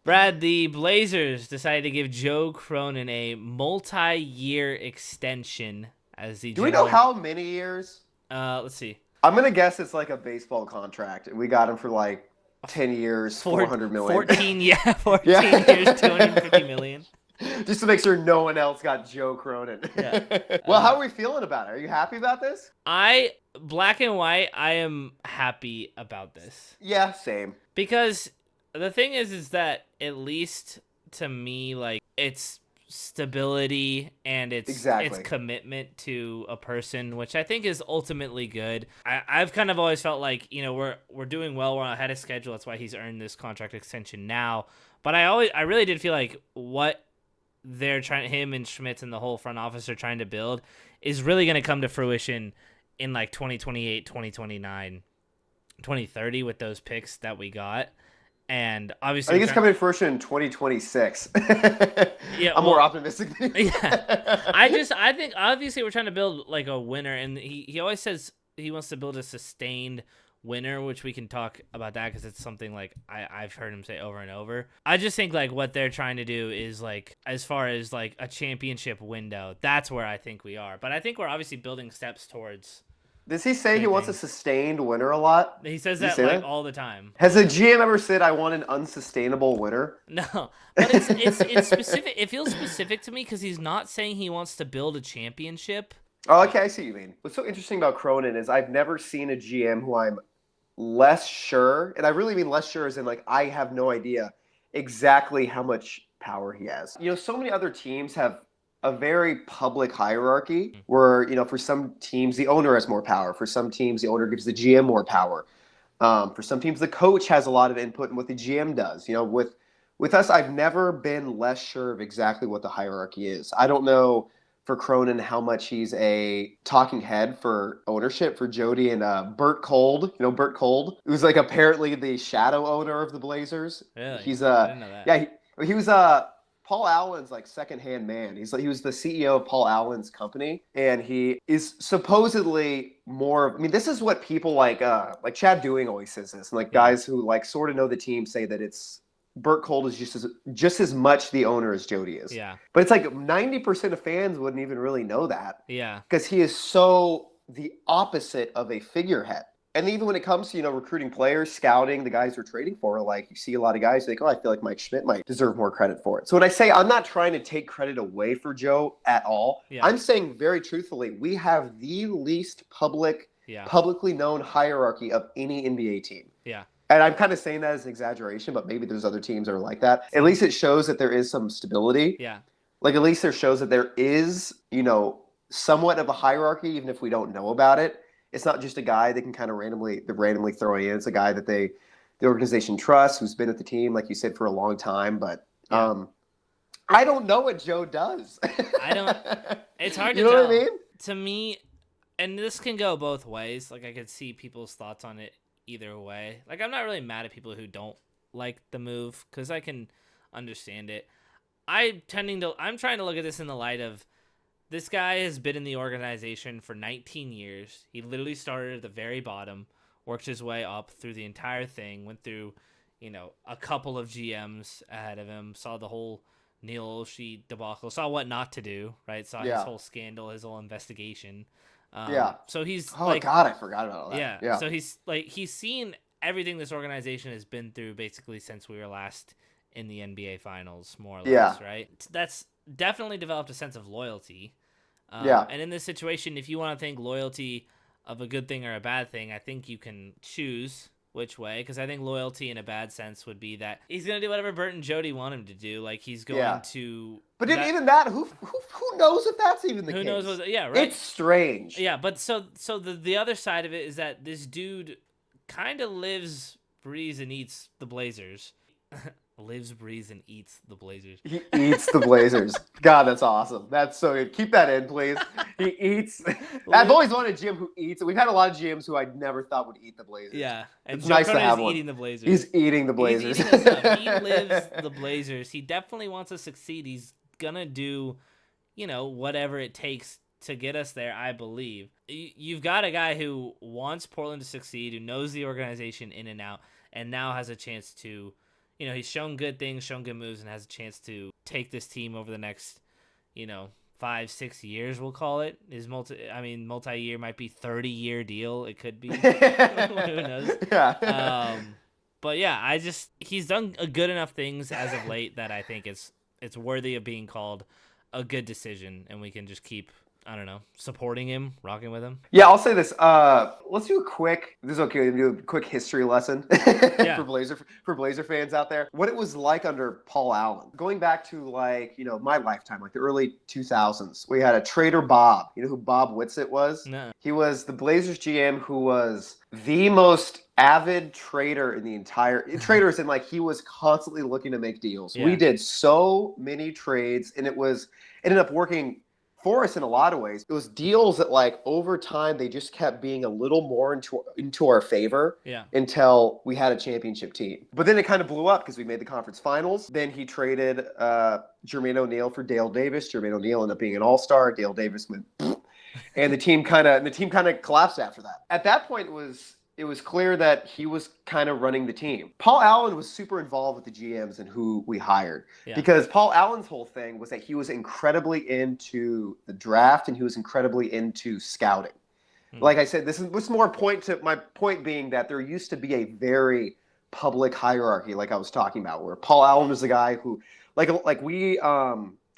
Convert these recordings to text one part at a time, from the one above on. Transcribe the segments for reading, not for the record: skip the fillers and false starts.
Brad, the Blazers decided to give Joe Cronin a multi-year extension as the Do we know general. how many years? Let's see. I'm gonna guess it's like a baseball contract. We got him for like 10 years, 400 million. 14, yeah, 14 years, Yeah. 250 million. Just to make sure no one else got Joe Cronin. Yeah. Well, how are we feeling about it? Are you happy about this? Black and white, I am happy about this. Yeah, same. Because the thing is that at least to me, like, it's stability and it's commitment to a person, which I think is ultimately good. I've kind of always felt like, we're doing well, we're ahead of schedule, that's why he's earned this contract extension now. But I really did feel like what him and Schmitz and the whole front office are trying to build is really going to come to fruition in like 2028, 2029, 2030 with those picks that we got. And obviously, I think it's coming to fruition in 2026. Yeah, I'm more optimistic than you. Yeah, I think obviously we're trying to build like a winner, and he always says he wants to build a sustained winner, which we can talk about that because it's something like I've heard him say over and over. I just think like what they're trying to do is like as far as like a championship window, that's where I think we are. But I think we're obviously building steps towards. Does he say he wants a sustained winner a lot? He says that like all the time. Has a GM ever said, I want an unsustainable winner? No, but it's specific. It feels specific to me because he's not saying he wants to build a championship. Oh, okay, I see what you mean. What's so interesting about Cronin is I've never seen a GM who I'm less sure, and I really mean less sure as in like I have no idea exactly how much power he has. So many other teams have a very public hierarchy where, for some teams, the owner has more power. For some teams, the owner gives the GM more power. For some teams, the coach has a lot of input in what the GM does. With us, I've never been less sure of exactly what the hierarchy is. I don't know for Cronin how much he's a talking head for ownership for Jody and Bert Cold. Bert Cold, who's like apparently the shadow owner of the Blazers. Really? He's I didn't know that. Yeah, he was Paul Allen's like secondhand man. He was the CEO of Paul Allen's company, and he is supposedly more. I mean, this is what people like Chad Doing always says this, and like guys who like sort of know the team say that it's Bert Cold is just as much the owner as Jody is. Yeah, but it's like 90% of fans wouldn't even really know that. Yeah, because he is so the opposite of a figurehead. And even when it comes to, recruiting players, scouting, the guys we're trading for, like you see a lot of guys like, I feel like Mike Schmidt might deserve more credit for it. So when I say I'm not trying to take credit away for Joe at all, I'm saying very truthfully, we have the least publicly known hierarchy of any NBA team. Yeah. And I'm kind of saying that as an exaggeration, but maybe there's other teams that are like that. At least it shows that there is some stability. Yeah. Like at least there shows that there is, somewhat of a hierarchy, even if we don't know about it. It's not just a guy they can kind of randomly throw in. It's a guy that the organization trusts, who's been at the team, like you said, for a long time. But I don't know what Joe does. It's hard to tell. You know what I mean? To me, and this can go both ways. Like I could see people's thoughts on it either way. Like I'm not really mad at people who don't like the move because I can understand it. I'm trying to look at this in the light of this guy has been in the organization for 19 years. He literally started at the very bottom, worked his way up through the entire thing, went through, a couple of GMs ahead of him, saw the whole Neil Olshey debacle, saw what not to do, right? Saw his whole scandal, his whole investigation. So he's God, I forgot about all that. Yeah. So he's seen everything this organization has been through basically since we were last in the NBA Finals, more or less, right? That's definitely developed a sense of loyalty. And in this situation, if you want to think loyalty of a good thing or a bad thing, I think you can choose which way, because I think loyalty in a bad sense would be that he's going to do whatever Bert and Jody want him to do. Like he's going to... But even that, who knows if that's even the case? Who knows what... Yeah, right? It's strange. Yeah, but so the other side of it is that this dude kind of lives, breathes, and eats the Blazers. Lives, breathes, and eats the Blazers. He eats the Blazers. God, that's awesome. That's so good. Keep that in, please. He eats. I've always wanted a GM who eats. We've had a lot of GMs who I never thought would eat the Blazers. Yeah, and it's nice to have one. Eating the Blazers. He's eating the Blazers. He's eating the stuff. He lives the Blazers. He definitely wants to succeed. He's gonna do, whatever it takes to get us there. I believe you've got a guy who wants Portland to succeed, who knows the organization in and out, and now has a chance to he's shown good things, shown good moves, and has a chance to take this team over the next, 5-6 years, we'll call it. Multi-year might be 30-year deal. It could be. Who knows? Yeah. But yeah, he's done good enough things as of late that I think it's worthy of being called a good decision, and we can just keep, I don't know, supporting him, rocking with him. Yeah, I'll say this. Let's do this is okay. We'll do a quick history lesson Yeah. for Blazer fans out there. What it was like under Paul Allen, going back to my lifetime, like the early 2000s. We had a trader Bob. You know who Bob Whitsitt was? No. He was the Blazers GM who was the most avid trader in the entire traders, and he was constantly looking to make deals. Yeah. We did so many trades, and it ended up working for us in a lot of ways. It was deals that over time they just kept being a little more into our favor until we had a championship team. But then it kind of blew up because we made the conference finals. Then he traded Jermaine O'Neal for Dale Davis. Jermaine O'Neal ended up being an all-star. Dale Davis went and the team kind of collapsed after that. At that point it was clear that he was kind of running the team. Paul Allen was super involved with the GMs and who we hired because Paul Allen's whole thing was that he was incredibly into the draft and he was incredibly into scouting. Like I said, this is more my point being that there used to be a very public hierarchy, like I was talking about, where Paul Allen was the guy who, we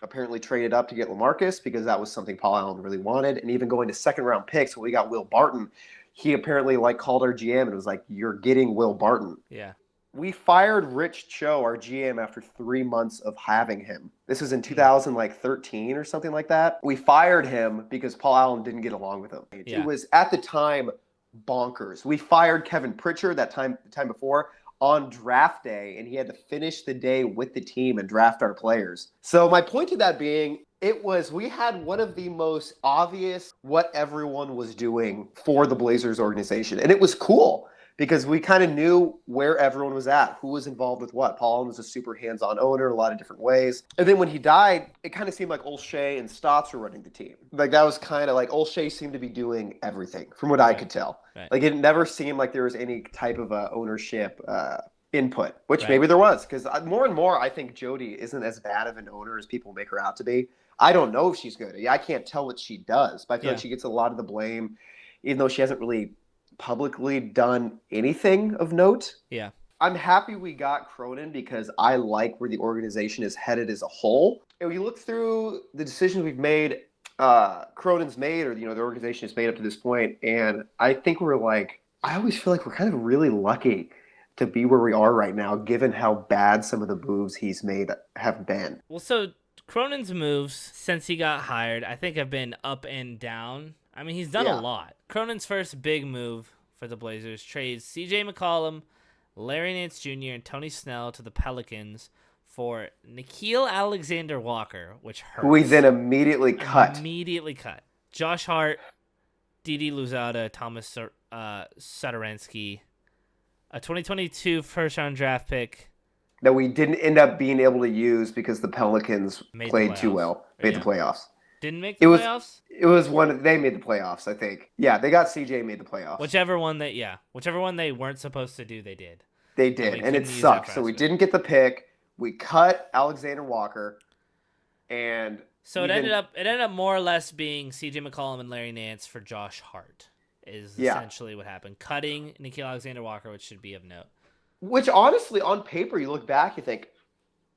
apparently traded up to get LaMarcus because that was something Paul Allen really wanted, and even going to second round picks when we got Will Barton. He apparently called our GM and was like, "You're getting Will Barton." Yeah. We fired Rich Cho, our GM, after 3 months of having him. This was in 2013 or something like that. We fired him because Paul Allen didn't get along with him. Yeah. It was at the time bonkers. We fired Kevin Pritchard the time before on draft day, and he had to finish the day with the team and draft our players. So my point to that being, we had one of the most obvious what everyone was doing for the Blazers organization. And it was cool because we kind of knew where everyone was at, who was involved with what. Paul Allen was a super hands-on owner in a lot of different ways. And then when he died, it kind of seemed like Olshey and Stotts were running the team. That was kind of Olshey seemed to be doing everything from what I could tell. Right. It never seemed like there was any type of ownership input, which maybe there was. Because more and more, I think Jody isn't as bad of an owner as people make her out to be. I don't know if she's good. I can't tell what she does, but I feel like she gets a lot of the blame, even though she hasn't really publicly done anything of note. Yeah. I'm happy we got Cronin because I like where the organization is headed as a whole. And we look through the decisions we've made, Cronin's made, or the organization has made up to this point, and I think I always feel like we're kind of really lucky to be where we are right now, given how bad some of the moves he's made have been. Well, so Cronin's moves since he got hired, I think, have been up and down. I mean, he's done a lot. Cronin's first big move for the Blazers trades C.J. McCollum, Larry Nance Jr., and Tony Snell to the Pelicans for Nickeil Alexander-Walker, which hurts. Who we then immediately cut. Josh Hart, Didi Louzada, Thomas Satoransky, a 2022 first-round draft pick that we didn't end up being able to use because the Pelicans played too well. Made the playoffs. Didn't make the playoffs? It was they made the playoffs, I think. Yeah, they got CJ made the playoffs. Whichever one they weren't supposed to do, they did. They did, and it sucked. So we didn't get the pick. We cut Alexander Walker, and so it ended up more or less being CJ McCollum and Larry Nance for Josh Hart. Is essentially what happened. Cutting Nickeil Alexander Walker, which should be of note. Which honestly, on paper, you look back, you think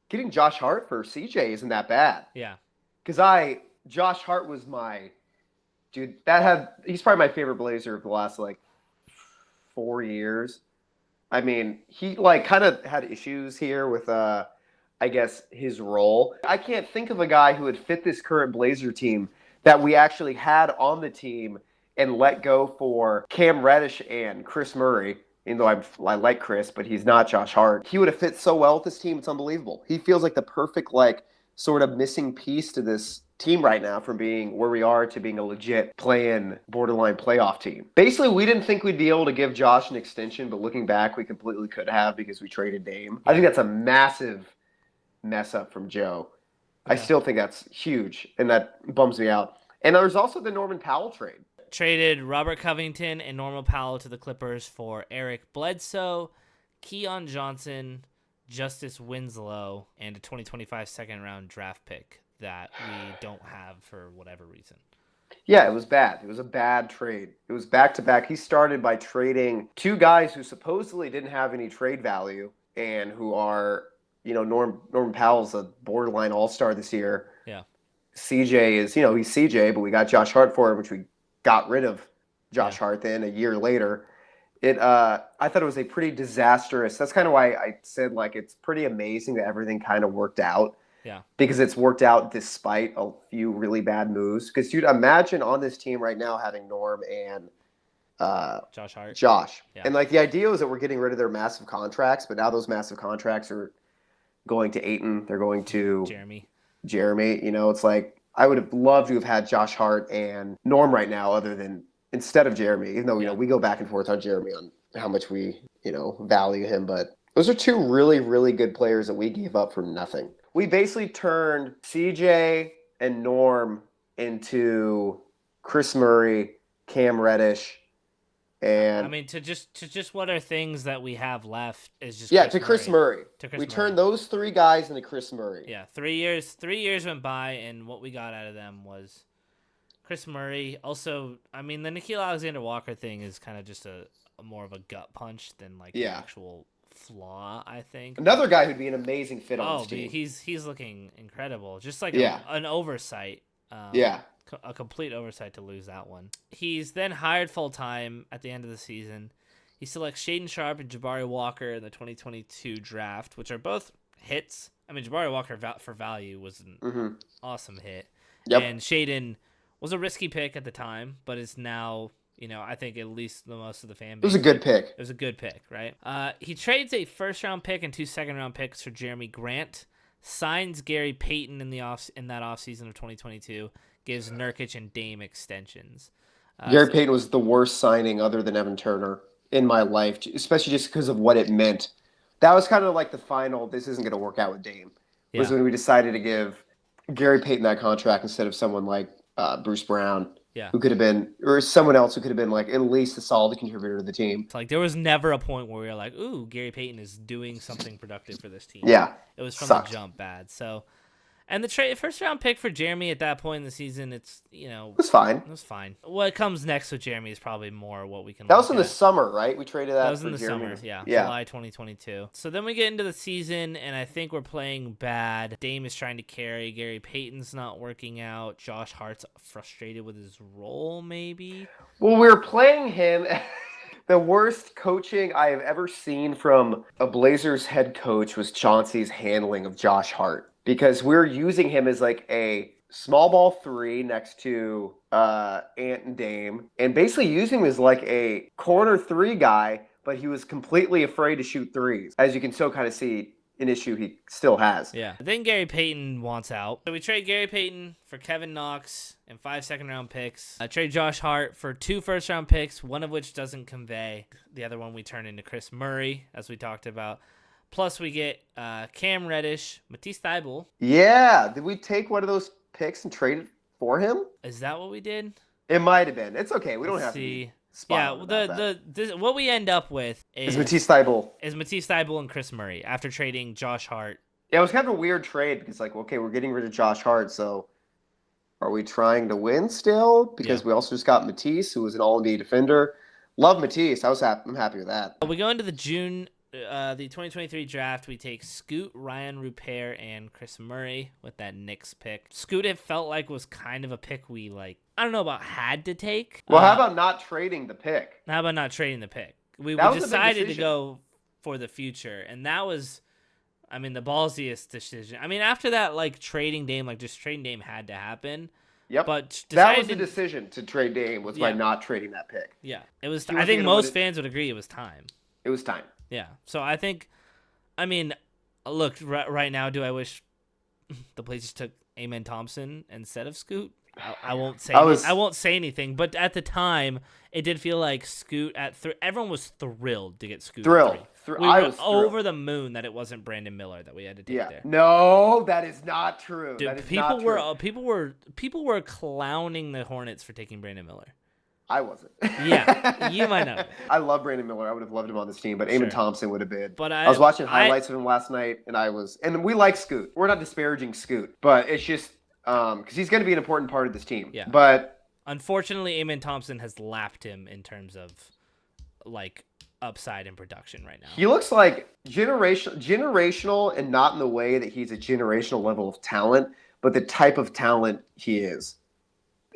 getting Josh Hart for CJ isn't that bad. Yeah. Because Josh Hart was my dude. He's probably my favorite Blazer of the last 4 years. I mean, he kind of had issues here with I guess his role. I can't think of a guy who would fit this current Blazer team that we actually had on the team and let go for Cam Reddish and Chris Murray. Even though I like Chris, but he's not Josh Hart. He would have fit so well with this team. It's unbelievable. He feels like the perfect sort of missing piece to this team right now, from being where we are to being a legit playing borderline playoff team. Basically, we didn't think we'd be able to give Josh an extension, but looking back, we completely could have because we traded Dame. I think that's a massive mess up from Joe. Yeah. I still think that's huge, and that bums me out. And there's also the Norman Powell trade. Traded Robert Covington and Norman Powell to the Clippers for Eric Bledsoe, Keon Johnson, Justice Winslow and a 2025 second round draft pick that we don't have for whatever reason. Yeah, it was bad. It was a bad trade. It was back-to-back. He started by trading two guys who supposedly didn't have any trade value and who are, Norman Powell's a borderline all-star this year. Yeah. CJ is, he's CJ, but we got Josh Hart for him, which we got rid of Josh Hart then a year later. I thought it was a pretty disastrous. That's kind of why I said, like, it's pretty amazing that everything kind of worked out. Yeah. Because it's worked out despite a few really bad moves. Because, dude, imagine on this team right now having Norm and Josh Hart. Yeah. And, like, the idea was that we're getting rid of their massive contracts, but now those massive contracts are going to Ayton. They're going to Jeremy. It's like I would have loved to have had Josh Hart and Norm right now instead of Jeremy, even though, we go back and forth on Jeremy on how much we, value him. But those are two really, really good players that we gave up for nothing. We basically turned CJ and Norm into Chris Murray, Cam Reddish, and to just what are things that we have left is just Chris Murray. We turned those three guys into Chris Murray. Yeah, 3 years. 3 years went by, and what we got out of them was Chris Murray. Also, the Nickeil Alexander-Walker thing is kind of just a more of a gut punch than an actual flaw, I think. Another guy who'd be an amazing fit on this team. He's looking incredible. Just like an oversight. A complete oversight to lose that one. He's then hired full-time at the end of the season. He selects Shaedon Sharpe and Jabari Walker in the 2022 draft, which are both hits. Jabari Walker for value was an awesome hit. Yep. And Shaedon was a risky pick at the time, but is now... I think at least the most of the fan base. It was a good pick. It was a good pick, right? He trades a first-round pick and 2 second-round picks for Jeremy Grant, signs Gary Payton in that offseason of 2022, gives Nurkic and Dame extensions. Gary Payton was the worst signing other than Evan Turner in my life, especially just because of what it meant. That was kind of like the final, this isn't going to work out with Dame, was when we decided to give Gary Payton that contract instead of someone like Bruce Brown. Yeah. Who could have been, or someone else who could have been at least a solid contributor to the team. There was never a point where we were like, ooh, Gary Payton is doing something productive for this team. Yeah. It was from the jump bad. So, and the first round pick for Jeremy at that point in the season, it was fine. It was fine. What comes next with Jeremy is probably more what we can That was in the summer, right? We traded that was in the Jeremy. summer, July 2022. So then we get into the season, and I think we're playing bad. Dame is trying to carry. Gary Payton's not working out. Josh Hart's frustrated with his role, maybe. Well, we were playing him. The worst coaching I have ever seen from a Blazers head coach was Chauncey's handling of Josh Hart. Because we're using him as a small ball 3 next to Ant and Dame, and basically using him as a corner 3 guy, but he was completely afraid to shoot threes. As you can still kind of see, an issue he still has. Yeah. Then Gary Payton wants out. So we trade Gary Payton for Kevin Knox and 5 second-round picks. Trade Josh Hart for 2 first-round picks, one of which doesn't convey. The other one we turn into Chris Murray, as we talked about. Plus, we get Cam Reddish, Matisse Thybulle. Yeah. Did we take one of those picks and trade it for him? Is that what we did? It might have been. It's okay. We don't have to be spot on about that. What we end up with is Matisse Thybulle. Is Matisse Thybulle and Chris Murray after trading Josh Hart. Yeah, it was kind of a weird trade because, okay, we're getting rid of Josh Hart, so are we trying to win still? Because we also just got Matisse, who was an All-NBA defender. Love Matisse. I'm happy with that. We go into the 2023 draft. We take Scoot, Ryan Rupert, and Chris Murray with that Knicks pick. Scoot, it felt like was kind of a pick we I don't know about had to take. Well, how about not trading the pick? How about not trading the pick? We decided to go for the future, and that was, the ballsiest decision. After that, trading Dame, just trading Dame had to happen. Yep. But that was the decision to trade Dame by not trading that pick. Yeah. It was. I think most fans would agree it was time. It was time. Yeah. So I think, look, right now, do I wish the Blazers took Amen Thompson instead of Scoot? I won't say. I won't say anything. But at the time, it did feel like Scoot at 3. Everyone was thrilled to get Scoot. Thrilled. We were over the moon that it wasn't Brandon Miller that we had to take there. No, that is not true. Dude, that is not true. People were clowning the Hornets for taking Brandon Miller. I wasn't. Yeah, you might not have been. I love Brandon Miller. I would have loved him on this team, but Sure. Amon Thompson would have been. But I was watching highlights of him last night, and we like Scoot. We're not disparaging Scoot, but it's just because he's going to be an important part of this team. Yeah. But unfortunately, Amon Thompson has lapped him in terms of like upside in production right now. He looks like generational, and not in the way that he's a generational level of talent, but the type of talent he is.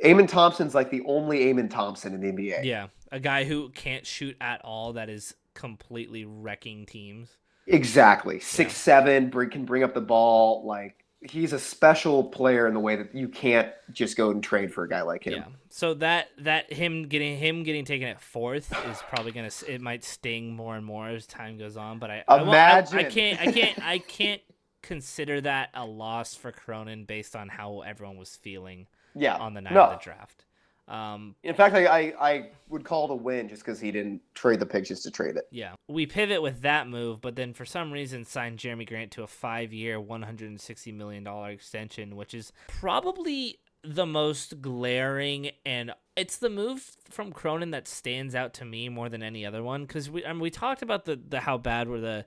Amon Thompson's like the only Amon Thompson in the NBA. Yeah, a guy who can't shoot at all that is completely wrecking teams. Exactly. 6'7", can bring up the ball. Like, he's a special player in the way that you can't just go and trade for a guy like him. Yeah. So that him getting taken at 4th is probably it might sting more and more as time goes on. But I can't consider that a loss for Cronin based on how everyone was feeling. Yeah. On the night of the draft. In fact, I would call it a win just because he didn't trade the pick just to trade it. Yeah. We pivot with that move, but then for some reason signed Jeremy Grant to a 5-year, $160 million extension, which is probably the most glaring, and it's the move from Cronin that stands out to me more than any other one, because we talked about the how bad were the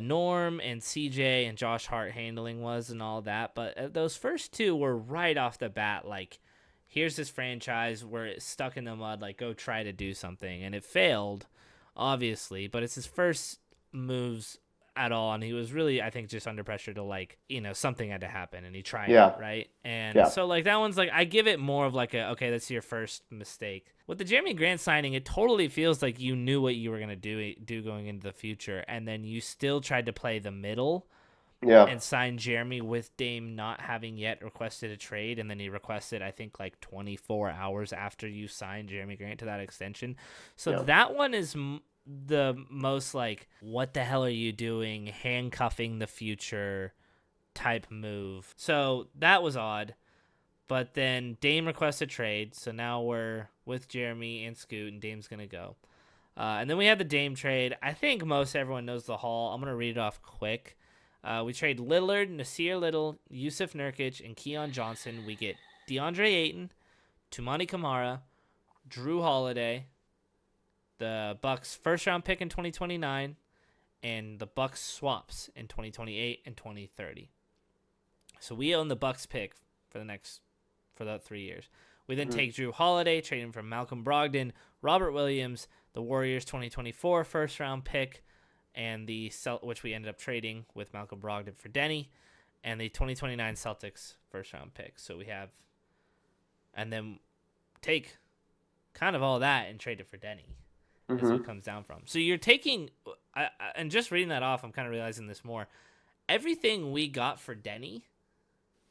Norm and CJ and Josh Hart handling was and all that, but those first two were right off the bat like, here's this franchise where it's stuck in the mud, like, go try to do something, and it failed, obviously, but it's his first moves at all, and he was really, I think, just under pressure to, like, something had to happen, and he tried it, right? And so, like, that one's, like, I give it more of, like, okay, that's your first mistake. With the Jeremy Grant signing, it totally feels like you knew what you were going to do going into the future, and then you still tried to play the middle and sign Jeremy with Dame not having yet requested a trade, and then he requested, I think, like 24 hours after you signed Jeremy Grant to that extension. So that one is the most, like, what the hell are you doing, handcuffing the future type move. So that was odd. But then Dame requested trade, so now we're with Jeremy and Scoot, and Dame's going to go. And then we have the Dame trade. I think most everyone knows the haul. I'm going to read it off quick. We trade Lillard, Nasir Little, Yusuf Nurkic, and Keon Johnson. We get DeAndre Ayton, Toumani Camara, Drew Holiday, the Bucks' first-round pick in 2029, and the Bucks swaps in 2028 and 2030. So we own the Bucks pick for the 3 years. We then take Drew Holiday, trade him for Malcolm Brogdon, Robert Williams, the Warriors 2024 first-round pick, and which we ended up trading with Malcolm Brogdon for Denny, and the 2029 Celtics first-round pick. So we have, and then take kind of all that and trade it for Denny. Is what it comes down from. So you're taking, and just reading that off, I'm kind of realizing this more. Everything we got for Denny,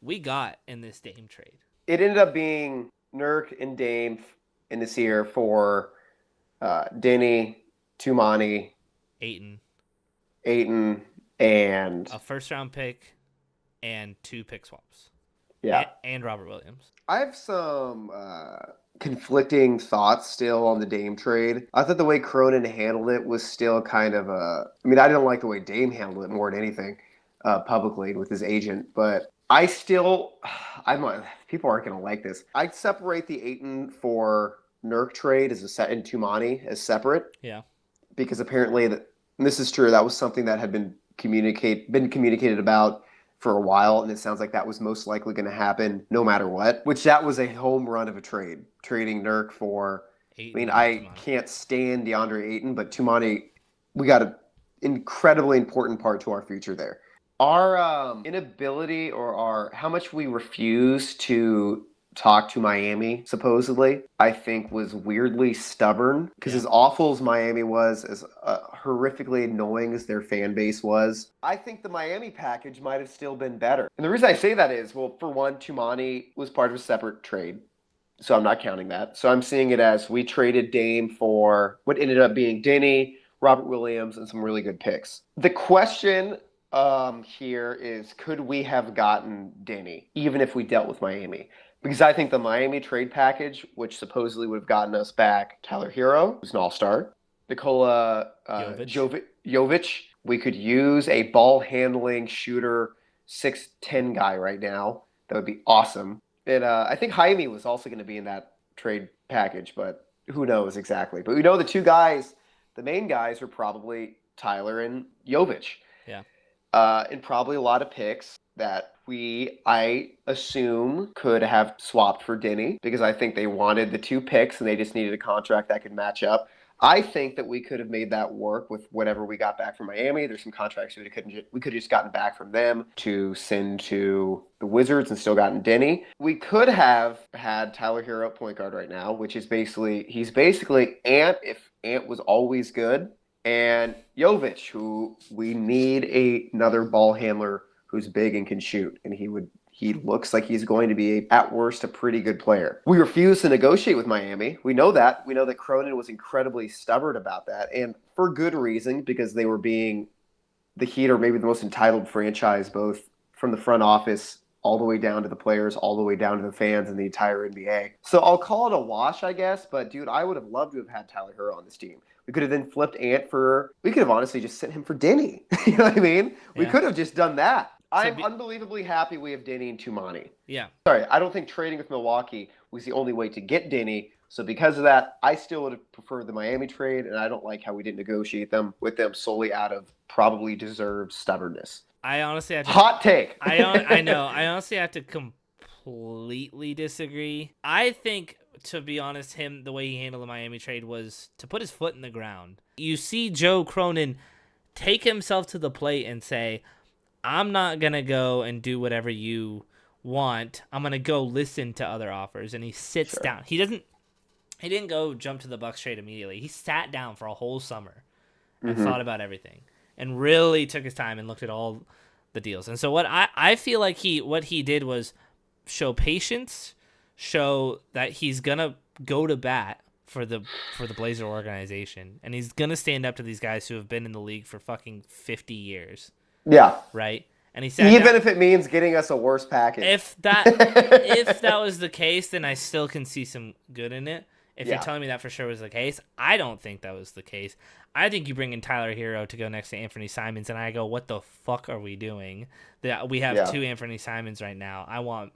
we got in this Dame trade. It ended up being Nurk and Dame in this year for Denny, Toumani, Ayton, and a first-round pick and 2 pick swaps. Yeah. And Robert Williams. I have some conflicting thoughts still on the Dame trade. I thought the way Cronin handled it was still kind of I didn't like the way Dame handled it more than anything publicly with his agent, but people aren't going to like this. I'd separate the Ayton for Nurk trade and Toumani as separate. Yeah. Because apparently, and this is true, that was something that had been communicated about for a while, and it sounds like that was most likely going to happen no matter what, which that was a home run of a trade, trading Nurk for Ayton. I can't stand DeAndre Ayton, but Toumani, we got an incredibly important part to our future there. Our inability or how much we refuse to talk to Miami, supposedly, I think was weirdly stubborn, because as awful as Miami was, as horrifically annoying as their fan base was, I think the Miami package might have still been better. And the reason I say that is, well, for one, Toumani was part of a separate trade, so I'm not counting that. So I'm seeing it as we traded Dame for what ended up being Denny, Robert Williams, and some really good picks. The question here is, could we have gotten Denny, even if we dealt with Miami? Because I think the Miami trade package, which supposedly would have gotten us back Tyler Hero, who's an all-star, Nikola Jovic, we could use a ball-handling shooter 6'10" guy right now. That would be awesome. And I think Jaime was also going to be in that trade package, but who knows exactly. But we know the two guys, the main guys, are probably Tyler and Jovic. Yeah. And probably a lot of picks that I assume, could have swapped for Denny because I think they wanted the two picks and they just needed a contract that could match up. I think that we could have made that work with whatever we got back from Miami. There's some contracts we could have just gotten back from them to send to the Wizards and still gotten Denny. We could have had Tyler Hero at point guard right now, which is he's basically Ant if Ant was always good, and Jovic, who we need another ball handler who's big and can shoot, and he looks like he's going to be, at worst, a pretty good player. We refuse to negotiate with Miami. We know that. We know that Cronin was incredibly stubborn about that, and for good reason, because they were being the Heat are maybe the most entitled franchise, both from the front office all the way down to the players, all the way down to the fans and the entire NBA. So I'll call it a wash, I guess, but dude, I would have loved to have had Tyler Hero on this team. We could have then flipped Ant we could have honestly just sent him for Denny. You know what I mean? Yeah. We could have just done that. I'm unbelievably happy we have Denny and Tumani. Yeah. Sorry, I don't think trading with Milwaukee was the only way to get Denny. So because of that, I still would have preferred the Miami trade, and I don't like how we didn't negotiate with them solely out of probably deserved stubbornness. I honestly have to... Hot take. I know. I honestly have to completely disagree. I think, to be honest, the way he handled the Miami trade was to put his foot in the ground. You see Joe Cronin take himself to the plate and say, I'm not going to go and do whatever you want. I'm going to go listen to other offers. And he sits down. He didn't go jump to the Bucks trade immediately. He sat down for a whole summer and thought about everything and really took his time and looked at all the deals. And so what I feel like what he did was show patience, show that he's going to go to bat for the Blazer organization, and he's going to stand up to these guys who have been in the league for fucking 50 years. Yeah. Right? And he said, even if it means getting us a worse package. If that was the case, then I still can see some good in it. If you're telling me that for sure was the case, I don't think that was the case. I think you bring in Tyler Hero to go next to Anthony Simons, and I go, what the fuck are we doing? That we have two Anthony Simons right now. I want,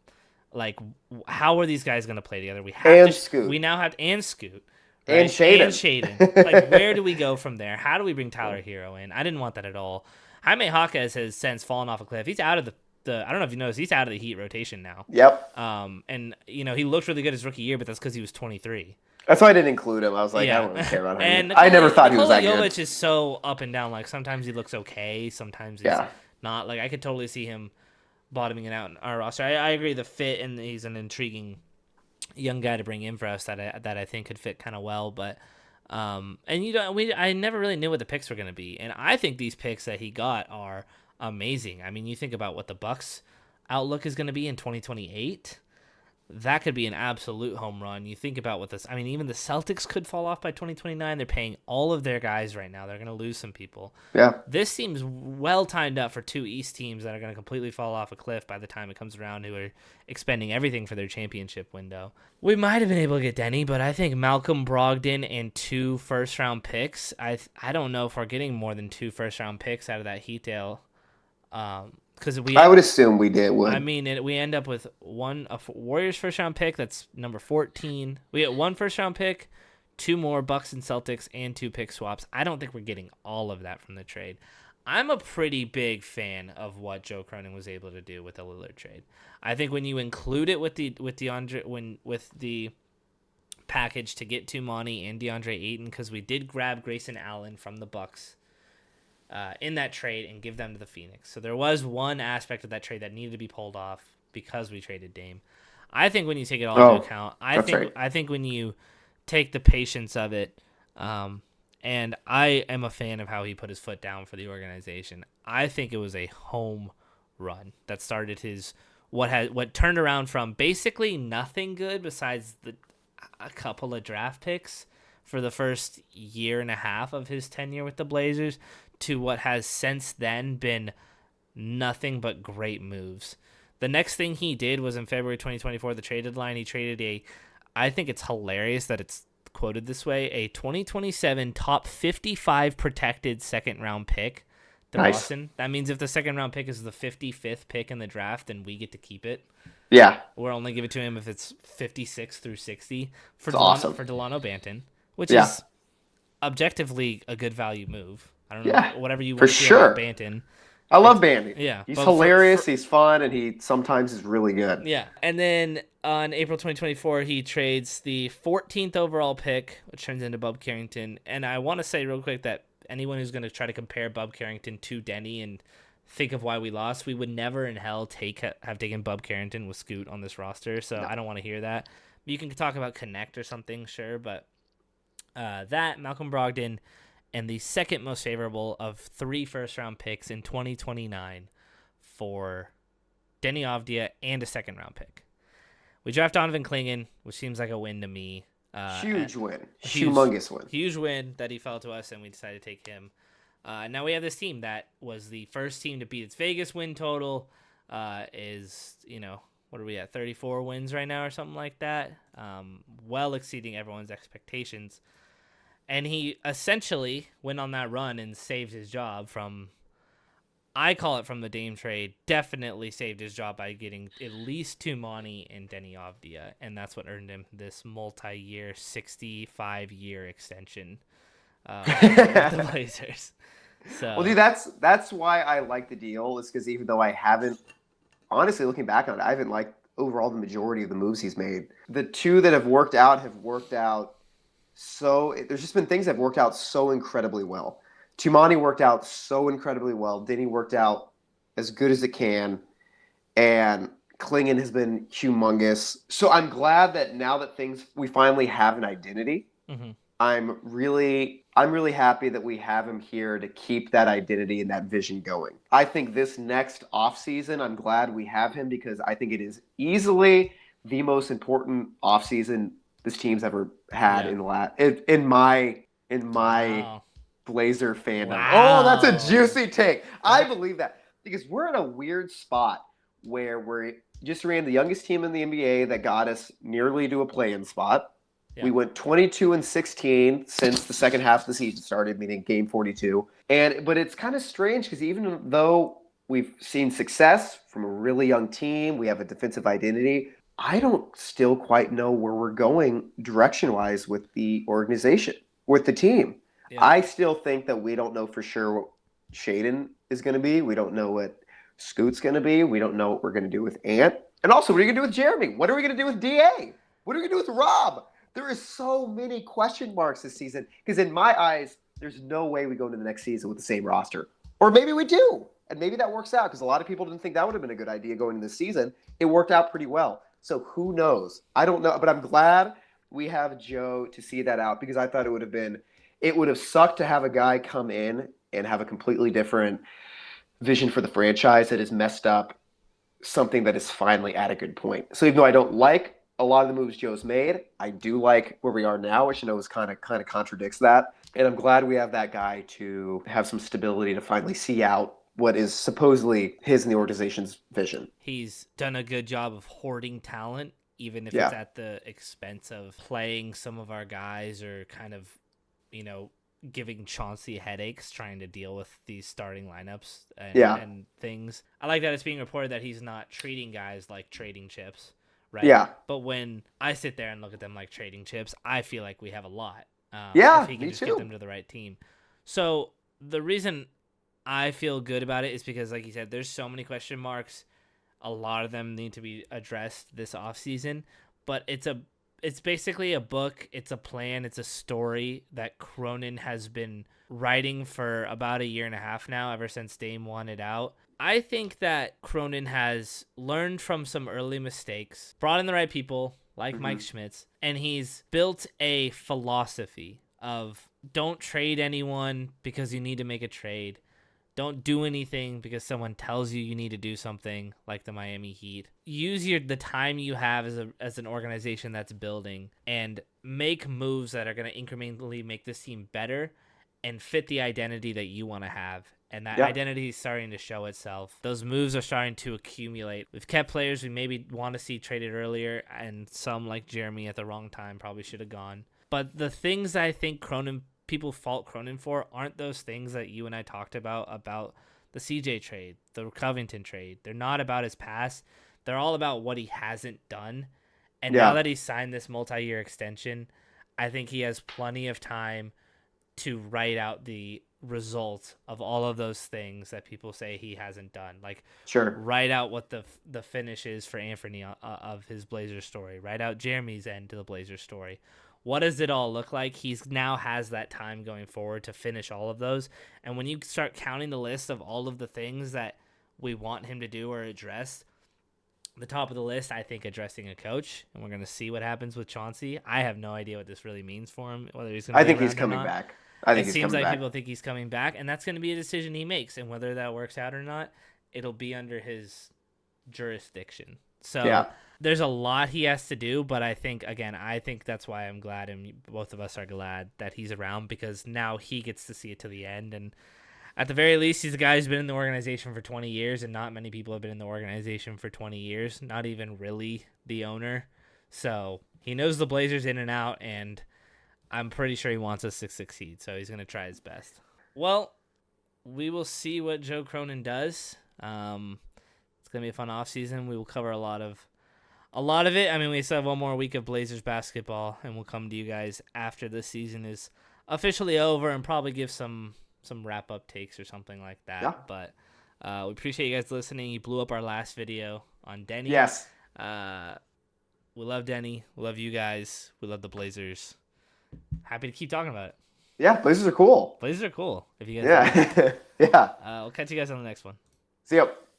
how are these guys going to play together? Scoot. We now have Scoot. Right? And Shaden. Where do we go from there? How do we bring Tyler Hero in? I didn't want that at all. Jaime Jaquez has since fallen off a cliff. He's out of the I don't know if you noticed, he's out of the Heat rotation now. Yep. And he looked really good his rookie year, but that's because he was 23. That's why I didn't include him. I was like, I don't really care about him. I never thought he was that good. Jovic is so up and down. Sometimes he looks okay, sometimes he's not. I could totally see him bottoming it out in our roster. I agree, the fit, and he's an intriguing young guy to bring in for us that I think could fit kind of well, but. I never really knew what the picks were going to be, and I think these picks that he got are amazing. I mean, you think about what the Bucks' outlook is going to be in 2028. That could be an absolute home run. You think about what this. I mean, even the Celtics could fall off by 2029. They're paying all of their guys right now. They're going to lose some people. Yeah. This seems well timed up for two East teams that are going to completely fall off a cliff by the time it comes around, who are expending everything for their championship window. We might have been able to get Denny, but I think Malcolm Brogdon and 2 first-round picks. I don't know if we're getting more than 2 first-round picks out of that Heat deal. I would assume we did. I mean, we end up with a Warriors first-round pick. That's number 14. We get 1 first-round pick, 2 more Bucks and Celtics, and 2 pick swaps. I don't think we're getting all of that from the trade. I'm a pretty big fan of what Joe Cronin was able to do with the Lillard trade. I think when you include it with the package to get Tumani and DeAndre Ayton, because we did grab Grayson Allen from the Bucks. In that trade and give them to the Phoenix. So there was one aspect of that trade that needed to be pulled off because we traded Dame. I think when you take it all into account, I think when you take the patience of it, and I am a fan of how he put his foot down for the organization. I think it was a home run that started what turned around from basically nothing good besides a couple of draft picks for the first year and a half of his tenure with the Blazers to what has since then been nothing but great moves. The next thing he did was in February 2024, the trade deadline, he traded I think it's hilarious that it's quoted this way, a 2027 top 55 protected second round pick to Nice. Boston. That means if the second round pick is the 55th pick in the draft, then we get to keep it. Yeah. We'll only give it to him if it's 56 through 60 It's awesome. for Delano Banton, which Yeah. is objectively a good value move. I don't know, Yeah, whatever you for want to feel sure. about Banton. I love Bandy. Yeah, He's but hilarious. He's fun, and he sometimes is really good. Yeah, and then on April 2024, he trades the 14th overall pick, which turns into Bub Carrington. And I want to say real quick that anyone who's going to try to compare Bub Carrington to Denny and think of why we lost, we would never in hell have taken Bub Carrington with Scoot on this roster. So I don't want to hear that. You can talk about Connect or something, sure, but that Malcolm Brogdon. And the second most favorable of 3 first-round picks in 2029 for Denny Avdia and a second-round pick. We draft Donovan Clingan, which seems like a win to me. Huge win. Humongous win. Huge win that he fell to us, and we decided to take him. Now we have this team that was the first team to beat its Vegas win total. Is, what are we at, 34 wins right now or something like that? Well exceeding everyone's expectations. And he essentially went on that run and saved his job from, I call it from the Dame trade, definitely saved his job by getting at least Tumani and Denny Avdia. And that's what earned him this multi-year, 65-year extension with the Blazers. So, Well, dude, that's why I like the deal, is because even though I haven't, honestly, looking back on it, I haven't liked overall the majority of the moves he's made. The two that have worked out so there's just been things that have worked out so incredibly well. Tumani worked out so incredibly well. Denny worked out as good as it can. And Clingan has been humongous. So I'm glad that now that we finally have an identity, I'm really happy that we have him here to keep that identity and that vision going. I think this next offseason, I'm glad we have him because I think it is easily the most important offseason this team's ever had in my wow. Blazer fandom. Wow. Oh, that's a juicy take. I believe that because we're in a weird spot where we just ran the youngest team in the NBA that got us nearly to a play-in spot. Yeah. We went 22-16 since the second half of the season started, meaning game 42. But it's kind of strange because even though we've seen success from a really young team, we have a defensive identity, I don't still quite know where we're going direction-wise with the organization, with the team. Yeah. I still think that we don't know for sure what Shaedon is going to be. We don't know what Scoot's going to be. We don't know what we're going to do with Ant. And also, what are you going to do with Jeremy? What are we going to do with DA? What are we going to do with Rob? There is so many question marks this season because in my eyes, there's no way we go into the next season with the same roster. Or maybe we do. And maybe that works out because a lot of people didn't think that would have been a good idea going into this season. It worked out pretty well. So who knows? I don't know, but I'm glad we have Joe to see that out because I thought it would have sucked to have a guy come in and have a completely different vision for the franchise that has messed up something that is finally at a good point. So even though I don't like a lot of the moves Joe's made, I do like where we are now, which I know is kind of contradicts that. And I'm glad we have that guy to have some stability to finally see out what is supposedly his and the organization's vision. He's done a good job of hoarding talent, even if it's at the expense of playing some of our guys or kind of, giving Chauncey headaches trying to deal with these starting lineups and things. I like that it's being reported that he's not treating guys like trading chips, right? Yeah. But when I sit there and look at them like trading chips, I feel like we have a lot. If he can just get them to the right team. So the reason I feel good about it is because, like you said, there's so many question marks. A lot of them need to be addressed this offseason, but it's basically a book, it's a plan, it's a story that Cronin has been writing for about a year and a half now, ever since Dame wanted out. I think that Cronin has learned from some early mistakes, brought in the right people, like Mike Schmitz, and he's built a philosophy of don't trade anyone because you need to make a trade. Don't do anything because someone tells you need to do something, like the Miami Heat. Use the time you have as an organization that's building and make moves that are going to incrementally make this team better and fit the identity that you want to have. And that identity is starting to show itself. Those moves are starting to accumulate. We've kept players we maybe want to see traded earlier, and some, like Jeremy, at the wrong time probably should have gone. But the things I think Cronin people fault Cronin for aren't those things that you and I talked about the CJ trade, the Covington trade. They're not about his past. They're all about what he hasn't done. And now that he's signed this multi-year extension, I think he has plenty of time to write out the result of all of those things that people say he hasn't done. Like, write out what the finish is for Anthony of his Blazers story. Write out Jeremy's end to the Blazers story. What does it all look like? He's now has that time going forward to finish all of those. And when you start counting the list of all of the things that we want him to do or address, the top of the list, I think, addressing a coach, and we're going to see what happens with Chauncey. I have no idea what this really means for him, whether he's going to I think he's coming back. It seems like people think he's coming back, and that's going to be a decision he makes, and whether that works out or not, it'll be under his jurisdiction. So there's a lot he has to do, but I think that's why I'm glad, and both of us are glad that he's around, because now he gets to see it to the end. And at the very least, he's a guy who's been in the organization for 20 years, and not many people have been in the organization for 20 years, not even really the owner. So he knows the Blazers in and out, and I'm pretty sure he wants us to succeed, so he's going to try his best. Well, we will see what Joe Cronin does. It's going to be a fun offseason. We will cover a lot of it. I mean, we still have one more week of Blazers basketball, and we'll come to you guys after the season is officially over and probably give some wrap-up takes or something like that. Yeah. But we appreciate you guys listening. You blew up our last video on Denny. Yes. We love Denny. We love you guys. We love the Blazers. Happy to keep talking about it. Yeah, Blazers are cool. Blazers are cool. If you guys Yeah. we'll catch you guys on the next one. See ya.